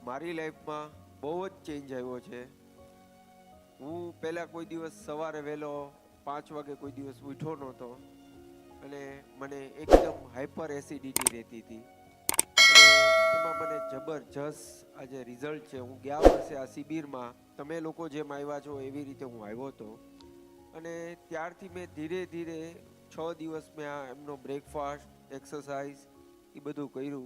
મારી લાઈફમાં બહુ જ ચેન્જ આવ્યો છે. હું પહેલાં કોઈ દિવસ સવારે વહેલો 5 વાગે કોઈ દિવસ ઉઠ્યો નહોતો અને મને એકદમ હાઈપર એસિડિટી રહેતી હતી અને એમાં મને જબરજસ્ત આજે રિઝલ્ટ છે. હું ગયા વર્ષે આ શિબિરમાં તમે લોકો જેમ આવ્યા છો એવી રીતે હું આવ્યો હતો અને ત્યારથી મેં ધીરે ધીરે 6 દિવસ મેં આ એમનો બ્રેકફાસ્ટ એક્સરસાઇઝ એ બધું કર્યું.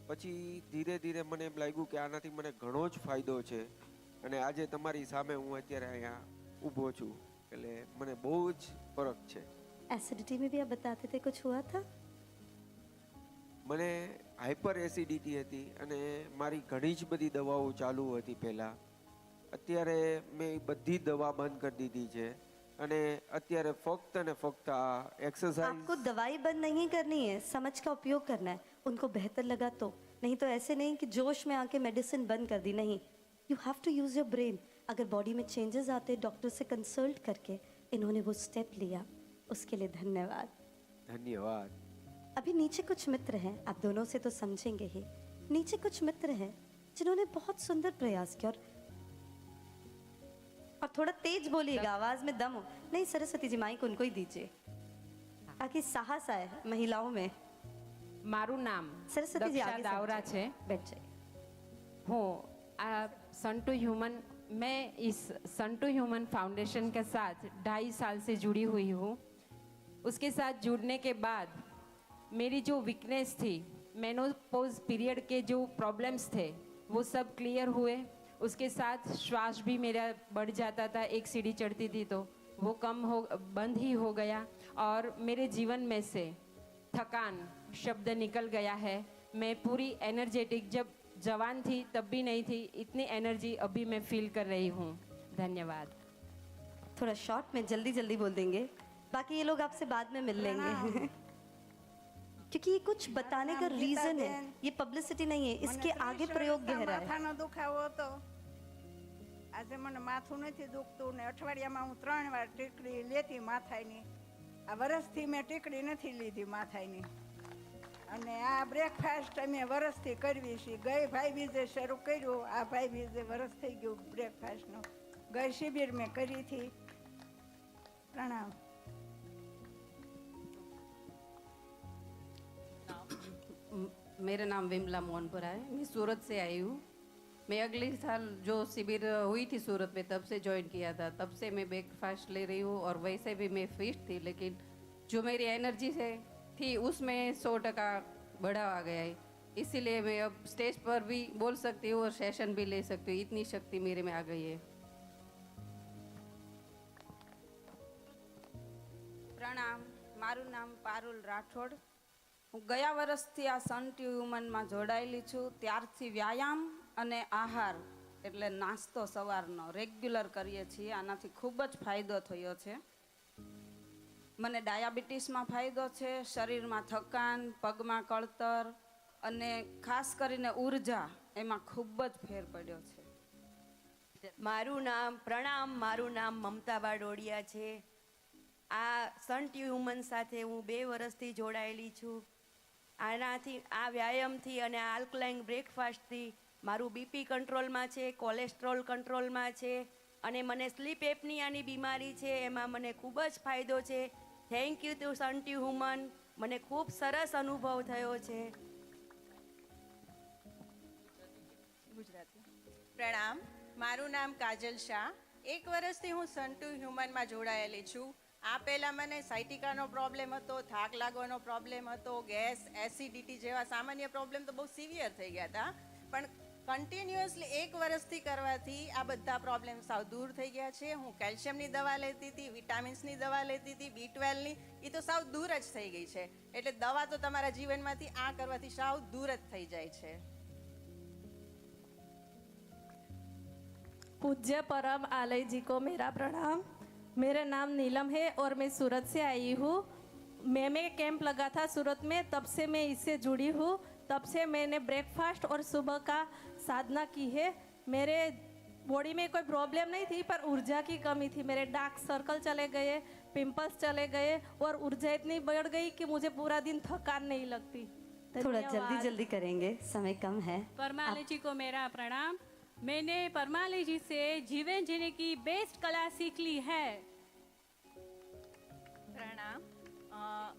પછી ધીરે ધીરે મને એમ લાગ્યું કે આનાથી મને ઘણો જ ફાયદો છે અને આજે તમારી સામે હું અત્યારે અહીંયા ઊભો છું એટલે મને બહુ જ ફરક છે. एसिडिटी में भी आप बताते थे कुछ हुआ था? મને હાઈપર એસિડિટી હતી અને મારી ઘણી જ બધી દવાઓ ચાલુ હતી પહેલાં. અત્યારે મેં એ બધી દવા બંધ કરી દીધી છે અને અત્યારે ફક્ત ને ફક્ત આ एक्सरसाइज. आपको दवाई बंद नहीं करनी है, समझ का उपयोग करना है. उनको बेहतर लगा तो, नहीं तो ऐसे नहीं कि जोश में आके मेडिसिन बंद कर दी. नहीं, you have to use your brain. अगर बॉडी में चेंजेस आते डॉक्टर से कंसल्ट करके इन्होंने वो स्टेप लिया, उसके लिए धन्यवाद. ધન્યવાદ. अभी नीचे कुछ मित्र हैं, आप दोनों से तो समझेंगे ही. नीचे कुछ मित्र हैं जिन्होंने बहुत सुंदर प्रयास किया और थोड़ा तेज बोलिएगा, आवाज में दम हो. नहीं सरस्वती जी, माइक उनको ही दीजिए ताकि साहस आए महिलाओं में. મારું નામ सरस्वती जी दक्षा आगे दावरा समझिए. છે. बैठ जाइए. हूँ संटू ह्यूमन मैं इस संटू ह्यूमन फाउंडेशन के साथ 2.5 साल से जुड़ी हुई हूँ. उसके साथ जुड़ने के बाद मेरी जो वीकनेस थी, मेनोपॉज पीरियड के जो प्रॉब्लम्स थे वो सब क्लियर हुए. उसके साथ श्वास भी मेरा बढ़ जाता था, एक सीढ़ी चढ़ती थी तो वो बंद ही हो गया और मेरे जीवन में से थकान शब्द निकल गया है. मैं पूरी एनर्जेटिक, जब जवान थी तब भी नहीं थी, इतनी एनर्जी अभी मैं फील कर रही हूँ. धन्यवाद. थोड़ा शॉर्ट में जल्दी जल्दी बोल देंगे, बाकी ये लोग आपसे बाद में मिल लेंगे. क्योंकि ये कुछ बताने का रीजन है, ये पब्लिसिटी नहीं है, इसके आगे प्रयोग गहरा है. માથાનો દુખાવો હતો. આજે મને માથું નથી દુખતું ને અઠવાડિયામાં હું 3 વાર ટીકડી લેતી માથાની. આ વર્ષથી મેં ટીકડી નથી લીધી માથાની અને આ બ્રેકફાસ્ટ અમે વર્ષથી કરવી છીએ. ગઈ ભાઈ બીજે શરૂ કર્યું, આ ભાઈ બીજે વર્ષ થઈ ગયું બ્રેકફાસ્ટનું. ગઈ શિબિર મેં કરી હતી. પ્રણામ. मेरा नाम विमला मोहनपुरा है. मैं सूरत से आई हूँ. मैं अगले साल जो शिविर हुई थी सूरत में तब से ज्वाइन किया था. तब से मैं ब्रेकफास्ट ले रही हूँ और वैसे भी मैं फिट थी, लेकिन जो मेरी एनर्जी से थी उसमें 100% बढ़ाव आ गया है. इसीलिए मैं अब स्टेज पर भी बोल सकती हूँ और सेशन भी ले सकती हूँ. इतनी शक्ति मेरे में आ गई है. પ્રણામ. મારું નામ પારુલ રાઠોડ. હું ગયા વર્ષથી આ સન ટ્યુમનમાં જોડાયેલી છું. ત્યારથી વ્યાયામ અને આહાર એટલે નાસ્તો સવારનો રેગ્યુલર કરીએ છીએ. આનાથી ખૂબ જ ફાયદો થયો છે. મને ડાયાબિટીસમાં ફાયદો છે, શરીરમાં થકાન, પગમાં કળતર અને ખાસ કરીને ઉર્જા એમાં ખૂબ જ ફેર પડ્યો છે. મારું નામ પ્રણામ, મારું નામ મમતા બારડોડિયા છે. આ સન ટ્યુમન સાથે હું 2 વર્ષથી જોડાયેલી છું. આનાથી, આ વ્યાયામથી અને આ આલ્કલાઇન બ્રેકફાસ્ટથી મારું બીપી કંટ્રોલમાં છે, કોલેસ્ટ્રોલ કંટ્રોલમાં છે અને મને સ્લીપ એપનિયાની બીમારી છે, એમાં મને ખૂબ જ ફાયદો છે. થેન્ક યુ ટુ સન ટ્યુમન. મને ખૂબ સરસ અનુભવ થયો છે. ગુજરાતી. પ્રણામ. મારું નામ કાજલ શાહ. 1 વર્ષથી હું સંટુ હ્યુમનમાં જોડાયેલી છું. આ પહેલાં મને સાયટિકાનો પ્રોબ્લેમ હતો, થાક લાગવાનો પ્રોબ્લેમ હતો, ગેસ, એસિડિટી જેવા સામાન્ય પ્રોબ્લેમ તો બહુ સિવિયર થઈ ગયા હતા. પણ કન્ટિન્યુઅસલી 1 વર્ષથી કરવાથી આ બધા પ્રોબ્લેમ સાવ દૂર થઈ ગયા છે. હું કેલ્શિયમની દવા લેતી હતી, વિટામિન્સની દવા લેતી હતી, B12ની, એ તો સાવ દૂર જ થઈ ગઈ છે. એટલે દવા તો તમારા જીવનમાંથી આ કરવાથી સાવ દૂર જ થઈ જાય છે. पूज्य परम आलय जी को मेरा प्रणाम. मेरा नाम नीलम है और मैं सूरत से आई हूँ. मैं कैंप लगा था सूरत में, तब से मैं इससे जुड़ी हूँ. तब से मैंने ब्रेकफास्ट और सुबह का साधना की है. मेरे बॉडी में कोई प्रॉब्लम नहीं थी, पर ऊर्जा की कमी थी. मेरे डार्क सर्कल चले गए, पिंपल्स चले गए और ऊर्जा इतनी बढ़ गई कि मुझे पूरा दिन थकान नहीं लगती. थोड़ा जल्दी धन्यवाद। जल्दी करेंगे, समय कम है। परमाली जी को मेरा प्रणाम। मैंने परमाली जी से जीवन जीने की बेस्ट कला सीख ली है। प्रणाम। हाँ,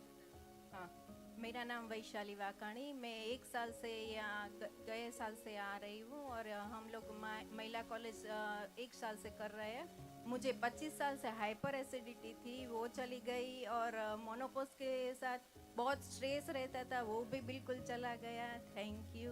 मेरा नाम वैशाली वाकाणी। मैं 1 साल से यहाँ गए साल से आ रही हूँ और हम लोग महिला कॉलेज 1 साल से कर रहे हैं। मुझे 25 साल से हाइपर एसिडिटी थी, वो चली गई और मोनोपोज के साथ बहुत स्ट्रेस रहता था, वो भी बिल्कुल चला गया। थैंक यू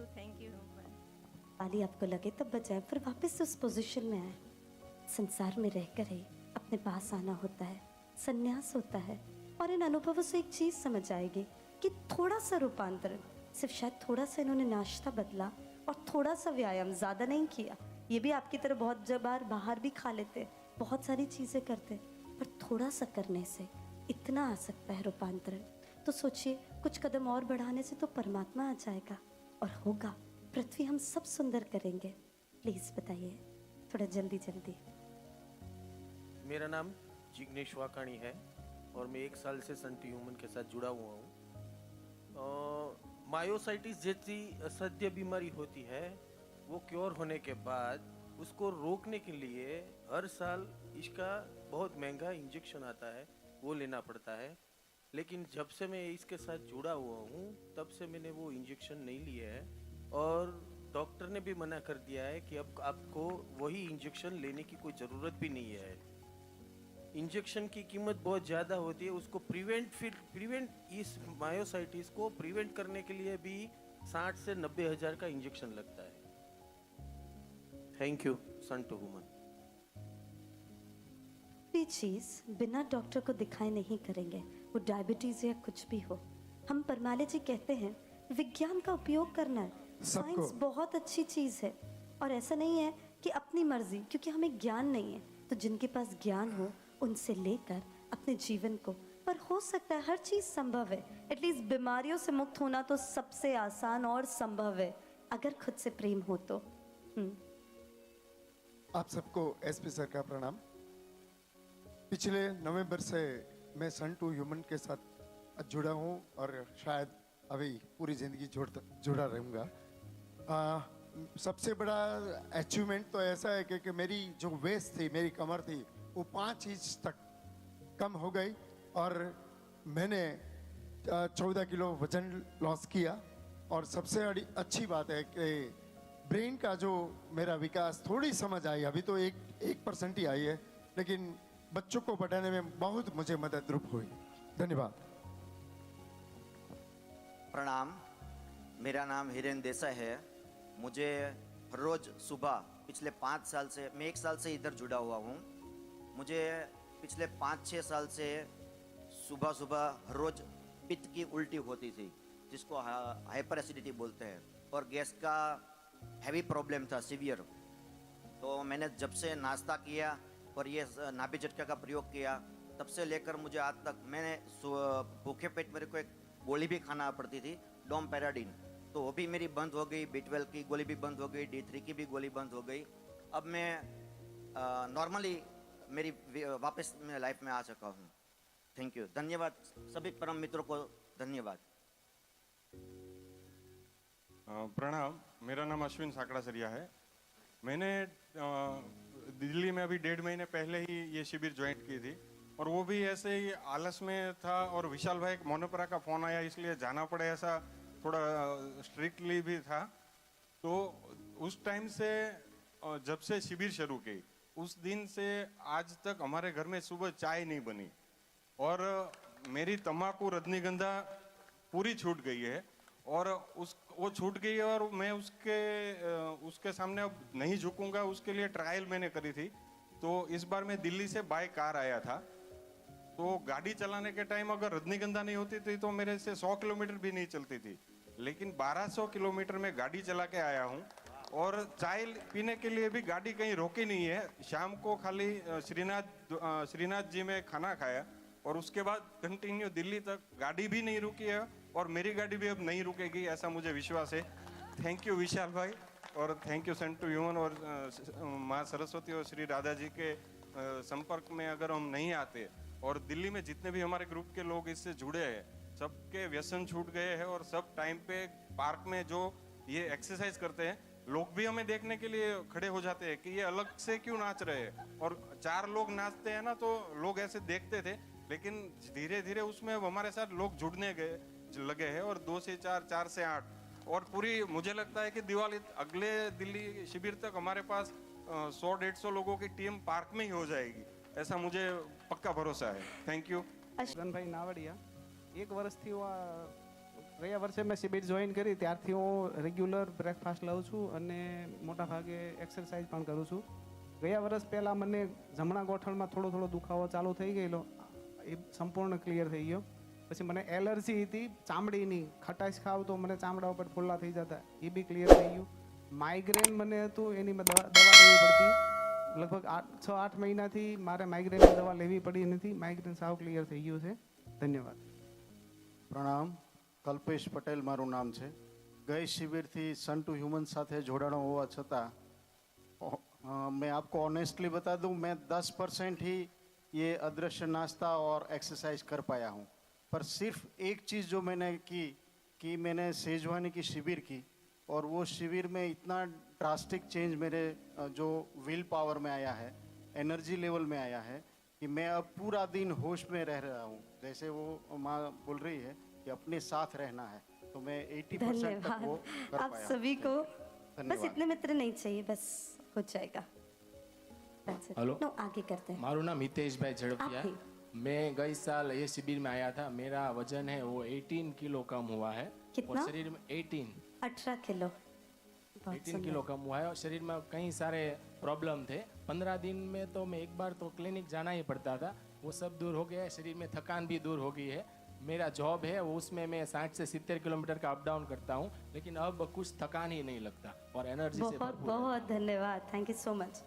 पाली आपको लगे तब बचाए, फिर वापस उस पोजीशन में आए। संसार में रहकर ही अपने पास आना होता है, संन्यास होता है। और इन अनुभवों से एक चीज़ समझ आएगी कि थोड़ा सा रूपांतरण, सिर्फ शायद थोड़ा सा इन्होंने नाश्ता बदला और थोड़ा सा व्यायाम, ज़्यादा नहीं किया। ये भी आपकी तरह बहुत बार बाहर भी खा लेते, बहुत सारी चीज़ें करते, पर थोड़ा सा करने से इतना आ सकता है रूपांतरण। तो सोचिए, कुछ कदम और बढ़ाने से तो परमात्मा आ जाएगा और होगा। पृथ्वी हम सब सुंदर करेंगे। प्लीज़ बताइए थोड़ा जल्दी जल्दी। मेरा नाम जिग्नेश वाकाणी है और मैं 1 साल से सन टू ह्यूमन के साथ जुड़ा हुआ हूँ। मायोसाइटिस जैसी असह्य बीमारी होती है, वो क्योर होने के बाद उसको रोकने के लिए हर साल इसका बहुत महंगा इंजेक्शन आता है, वो लेना पड़ता है। लेकिन जब से मैं इसके साथ जुड़ा हुआ हूँ तब से मैंने वो इंजेक्शन नहीं लिया है और डॉक्टर ने भी मना कर दिया है कि अब आपको वही इंजेक्शन लेने की कोई ज़रूरत भी नहीं है। इंजेक्शन की कीमत बहुत ज़्यादा होती है, उसको प्रिवेंट इस मायोसाइटिस को प्रिवेंट करने के लिए भी 60 से 90 हज़ार का इंजेक्शन लगता है। Thank you sun to human. कोई चीज़ बिना डॉक्टर को दिखाए नहीं करेंगे, वो डायबिटीज़ या कुछ भी हो। हम परमाले जी कहते हैं विज्ञान का उपयोग करना है। साइंस बहुत अच्छी चीज़ है और ऐसा नहीं है कि अपनी मर्जी, क्योंकि हमें ज्ञान नहीं है। तो जिनके पास ज्ञान हो उनसे लेकर अपने जीवन को, पर हो सकता है हर चीज़ संभव है। एटलीस्ट बीमारियों से मुक्त होना तो सबसे आसान और संभव है, अगर खुद से प्रेम हो तो। आप सबको एसपी सर का प्रणाम। पिछले नवंबर से मैं सन टू ह्यूमन के साथ जुड़ा हूँ और शायद अभी पूरी ज़िंदगी जुड़ा रहूँगा। सबसे बड़ा अचीवमेंट तो ऐसा है कि मेरी जो वेस्ट थी, मेरी कमर थी, वो 5 इंच तक कम हो गई और मैंने 14 किलो वजन लॉस किया। और सबसे अच्छी बात है कि ब्रेन का जो मेरा विकास थोड़ी समझ आई, अभी तो 1% ही आई है, लेकिन बच्चों को पढ़ाने में बहुत मुझे मदद हुई। धन्यवाद। प्रणाम, मेरा नाम हिरेन देसाई है। मुझे हर रोज़ सुबह पिछले 5 साल से, मैं 1 साल से इधर जुड़ा हुआ हूँ। मुझे पिछले 5-6 साल से सुबह सुबह हर रोज़ पित्त की उल्टी होती थी, जिसको हाइपर एसिडिटी बोलते हैं, और गैस का हैवी प्रॉब्लम था, सीवियर। तो मैंने जब से नाश्ता किया और ये नाभि झटका का प्रयोग किया, तब से लेकर मुझे आज तक, मैंने भूखे पेट मेरे को एक गोली भी खाना पड़ती थी, डोमपेराडिन, तो वो भी मेरी बंद हो गई। B12 की गोली भी बंद हो गई, D3 की भी गोली बंद हो गई। अब मैं नॉर्मली मेरी वापस मैं लाइफ में आ चुका हूँ। थैंक यू, धन्यवाद सभी परम मित्रों को, धन्यवाद। प्रणाम, मेरा नाम अश्विन साकड़ा सरिया है। मैंने दिल्ली में अभी 1.5 महीने पहले ही ये शिविर ज्वाइन की थी और वो भी ऐसे ही आलस में था और विशाल भाई मोनोपरा का फ़ोन आया, इसलिए जाना पड़े, ऐसा थोड़ा स्ट्रिक्टली भी था। तो उस टाइम से जब से शिविर शुरू की, उस दिन से आज तक हमारे घर में सुबह चाय नहीं बनी और मेरी तम्बाकू रजनीगंधा पूरी छूट गई है और वो छूट गई है और मैं उसके सामने अब नहीं झुकूंगा। उसके लिए ट्रायल मैंने करी थी। तो इस बार मैं दिल्ली से बाय कार आया था, तो गाड़ी चलाने के टाइम अगर रजनीगंधा नहीं होती थी तो मेरे से 100 किलोमीटर भी नहीं चलती थी, लेकिन 1200 किलोमीटर में गाड़ी चला के आया हूँ और चाय पीने के लिए भी गाड़ी कहीं रोकी नहीं है। शाम को खाली श्रीनाथ जी में खाना खाया और उसके बाद कंटिन्यू दिल्ली तक गाड़ी भी नहीं रुकी है और मेरी गाड़ी भी अब नहीं रुकेगी, ऐसा मुझे विश्वास है। थैंक यू विशाल भाई और thank you sun to human. और माँ सरस्वती और श्री राधा जी के संपर्क में अगर हम नहीं आते और दिल्ली में जितने भी हमारे ग्रुप के लोग इससे जुड़े हैं, सबके व्यसन छूट गए हैं और सब टाइम पे पार्क में जो ये एक्सरसाइज करते हैं, लोग भी हमें देखने के लिए खड़े हो जाते हैं कि ये अलग से क्यों नाच रहे हैं। और 4 लोग नाचते हैं ना तो लोग ऐसे देखते थे, लेकिन धीरे धीरे उसमें अब हमारे साथ लोग जुड़ने लगे हैं और 2 से 4, 4 से 8 और पूरी मुझे लगता है कि दिवाली अगले दिल्ली शिविर तक हमारे पास 100-150 लोगों की टीम पार्क में ही हो जाएगी, ऐसा मुझे पक्का भरोसा है। Thank you. ભાઈ નાવડિયા, 1 વર્ષથી હું ગયા વર્ષે મેં શિબિર જોઈન કરી ત્યારથી હું રેગ્યુલર બ્રેકફાસ્ટ લઉં છું અને મોટા ભાગે એક્સરસાઇઝ પણ કરું છું। ગયા વર્ષ પહેલાં મને જમણા ગોઠણમાં થોડો થોડો દુખાવો ચાલુ થઈ ગયેલો, એ સંપૂર્ણ ક્લિયર થઈ ગયો। પછી મને એલર્જી હતી ચામડીની, ખટાશ ખાવ તો મને ચામડા ઉપર ફોલ્લા થઈ જતા, એ બી ક્લિયર થઈ ગયું। માઇગ્રેન મને હતું, એની મેં દવા લેવી પડતી, લગભગ 6-8 મહિનાથી મારે માઇગ્રેનની દવા લેવી પડી નથી, માઇગ્રેન સાવ ક્લિયર થઈ ગયું છે। ધન્યવાદ। પ્રણામ, કલ્પેશ પટેલ મારું નામ છે। ગઈ શિબિરથી સન ટુ હ્યુમન સાથે જોડાણો હોવા છતાં मैं आपको ऑनेस्टली बता दूं, मैं 10% ही ये अदृश्य नाश्ता और एक्सरसाइज कर पाया हूँ। पर सिर्फ एक चीज़ जो मैंने की कि मैंने सेजवानी की शिविर की और वो शिविर में इतना ड्रास्टिक चेंज मेरे जो विल पावर में आया है, एनर्जी लेवल में आया है कि मैं अब पूरा दिन होश में रह रहा हूँ। जैसे वो माँ बोल रही है कि अपने साथ रहना है, तो मैं 80% तक वो कर आप पाया। सभी को बस धन्यवाद। इतने मित्र नहीं चाहिए, बस हो जाएगा। हेलो, नो, आगे करते हैं। मारू नाम हितेश भाई झड़पिया। आप ही। मैं गई साल ये शिविर में आया था, मेरा वजन है वो 18 किलो कम हुआ है। कितना? और शरीर में 18 किलो। बहुत 18 सुंदर। किलो कम हुआ है और शरीर में कई सारे प्रॉब्लम थे। 15 दिन में तो मैं एक बार तो क्लिनिक जाना ही पड़ता था, वो सब दूर हो गया है। शरीर में थकान भी दूर हो गई है। मेरा जॉब है वो, उसमें मैं 60 से 70 किलोमीटर का अप डाउन करता हूँ, लेकिन अब कुछ थकान ही नहीं लगता और एनर्जी से बहुत भरपूर है। बहुत धन्यवाद, थैंक यू सो मच।